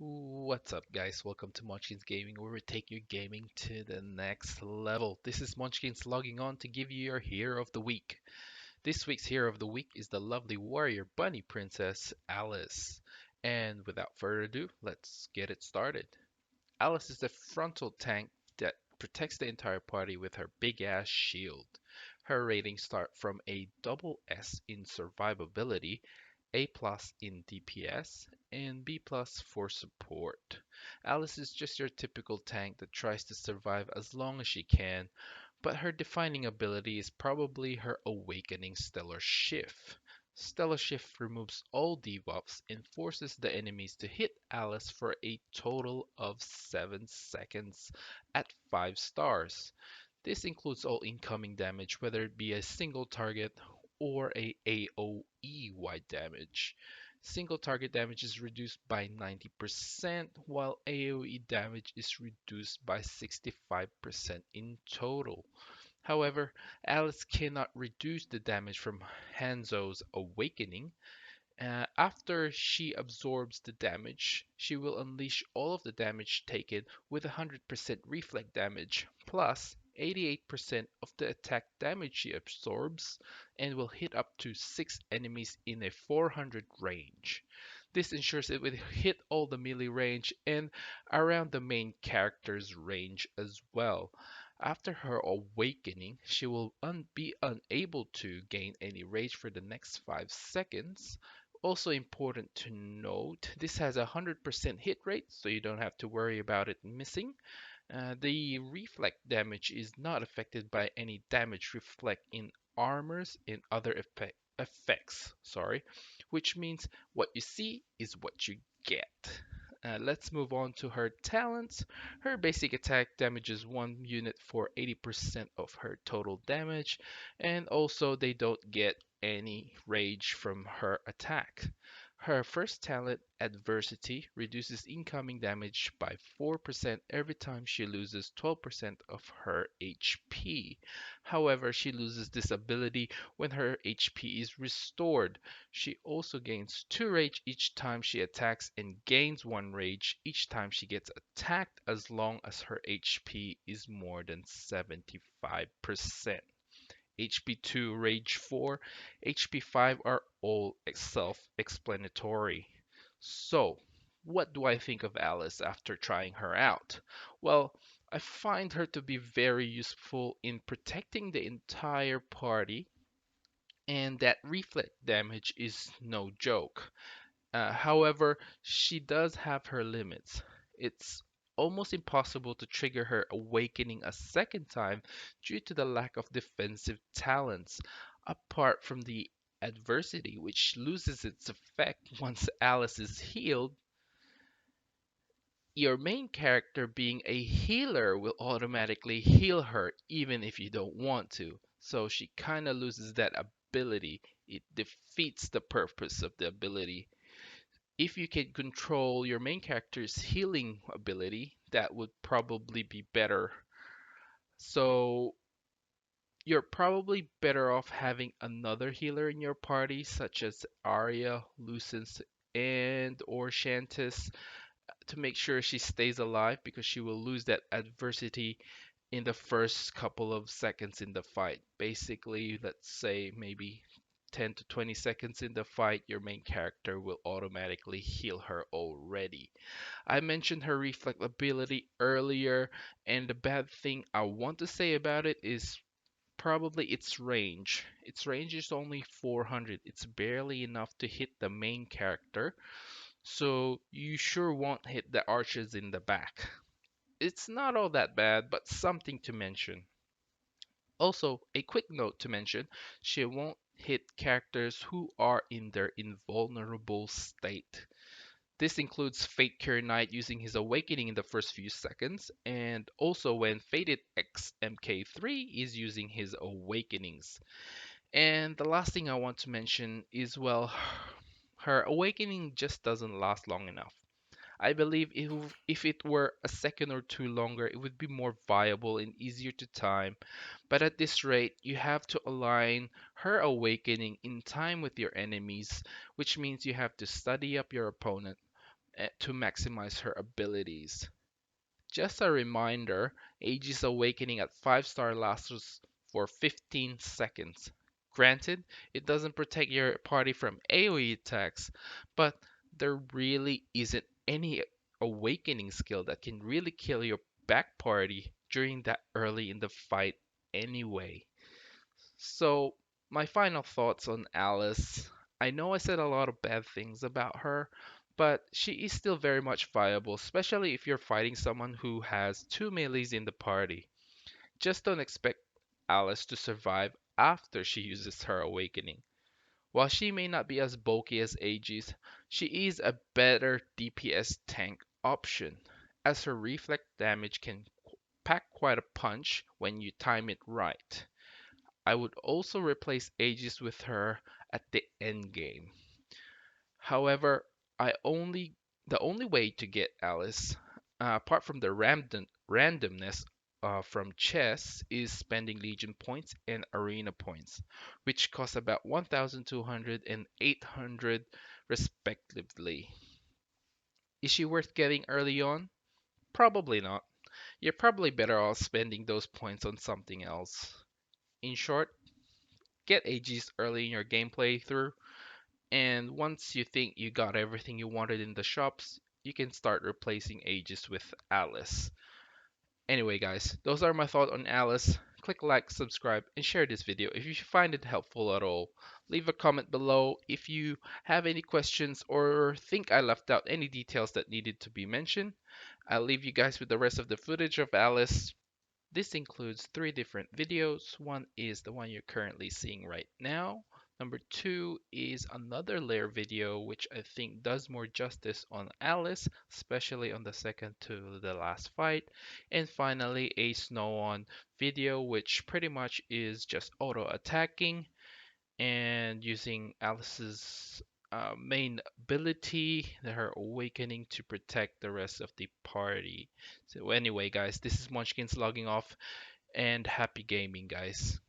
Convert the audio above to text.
What's up, guys? Welcome to Munchkins Gaming, where we take your gaming to the next level. This is Munchkins logging on to give you your Hero of the Week. This week's Hero of the Week is the lovely warrior bunny princess, Alice. And without further ado, let's get it started. Alice is the frontal tank that protects the entire party with her big ass shield. Her ratings start from a double S in survivability, A plus in DPS, and B plus for support. Alice is just your typical tank that tries to survive as long as she can, but her defining ability is probably her Awakening Stellar Shift. Stellar Shift removes all debuffs and forces the enemies to hit Alice for a total of 7 seconds at 5 stars. This includes all incoming damage, whether it be a single target or a AoE wide damage. Single target damage is reduced by 90%, while AoE damage is reduced by 65% in total. However, Alice cannot reduce the damage from Hanzo's awakening. After she absorbs the damage, she will unleash all of the damage taken with 100% reflect damage plus 88% of the attack damage she absorbs and will hit up to 6 enemies in a 400 range. This ensures it will hit all the melee range and around the main character's range as well. After her awakening, she will be unable to gain any rage for the next 5 seconds. Also important to note, this has a 100% hit rate, so you don't have to worry about it missing. The reflect damage is not affected by any damage reflect in armors and other effects, which means what you see is what you get. Let's move on to her talents. Her basic attack damages one unit for 80% of her total damage, and also they don't get any rage from her attack. Her first talent, Adversity, reduces incoming damage by 4% every time she loses 12% of her HP. However, she loses this ability when her HP is restored. She also gains 2 rage each time she attacks and gains 1 rage each time she gets attacked as long as her HP is more than 75%. HP2, Rage 4, HP5 are all self-explanatory. So, what do I think of Alice after trying her out? Well, I find her to be very useful in protecting the entire party, and that reflect damage is no joke. However, she does have her limits. It's almost impossible to trigger her awakening a second time due to the lack of defensive talents, apart from the adversity, which loses its effect once Alice is healed. Your main character, being a healer, will automatically heal her even if you don't want to. So she kind of loses that ability. It defeats the purpose of the ability. If you can control your main character's healing ability, that would probably be better. So you're probably better off having another healer in your party, such as Arya, Lucence, and or Shantis, to make sure she stays alive because she will lose that adversity in the first couple of seconds in the fight. Basically, let's say maybe 10 to 20 seconds in the fight, your main character will automatically heal her already. I mentioned her reflect ability earlier, and the bad thing I want to say about it is probably its range. Its range is only 400. It's barely enough to hit the main character, so you sure won't hit the archers in the back. It's not all that bad, but something to mention. Also, a quick note to mention, she won't hit characters who are in their invulnerable state. This includes Fate Cure Knight using his awakening in the first few seconds, and also when Fated X MK3 is using his awakenings. And the last thing I want to mention is, well, her awakening just doesn't last long enough. I believe if it were a second or two longer, it would be more viable and easier to time. But at this rate, you have to align her awakening in time with your enemies, which means you have to study up your opponent to maximize her abilities. Just a reminder, Aegis Awakening at 5-star lasts for 15 seconds. Granted, it doesn't protect your party from AoE attacks, but there really isn't any awakening skill that can really kill your back party during that early in the fight anyway. So, my final thoughts on Alice. I know I said a lot of bad things about her, but she is still very much viable, especially if you're fighting someone who has two melees in the party. Just don't expect Alice to survive after she uses her awakening. While she may not be as bulky as Aegis, she is a better DPS tank option, as her reflect damage can pack quite a punch when you time it right. I would also replace Aegis with her at the end game. However, I only the only way to get Alice, apart from the randomness from chess, is spending Legion points and Arena points, which cost about 1,200 and 800 respectively. Is she worth getting early on? Probably not. You're probably better off spending those points on something else. In short, get Aegis early in your gameplay through, and once you think you got everything you wanted in the shops, you can start replacing Aegis with Alice. Anyway, guys, those are my thoughts on Alice. Click like, subscribe, and share this video if you find it helpful at all. Leave a comment below if you have any questions or think I left out any details that needed to be mentioned. I'll leave you guys with the rest of the footage of Alice. This includes three different videos. One is the one you're currently seeing right now. Number two is another layer video, which I think does more justice on Alice, especially on the second to the last fight. And finally, a Snow On video, which pretty much is just auto attacking and using Alice's main ability, her awakening, to protect the rest of the party. So anyway, guys, this is Munchkins logging off, and happy gaming, guys.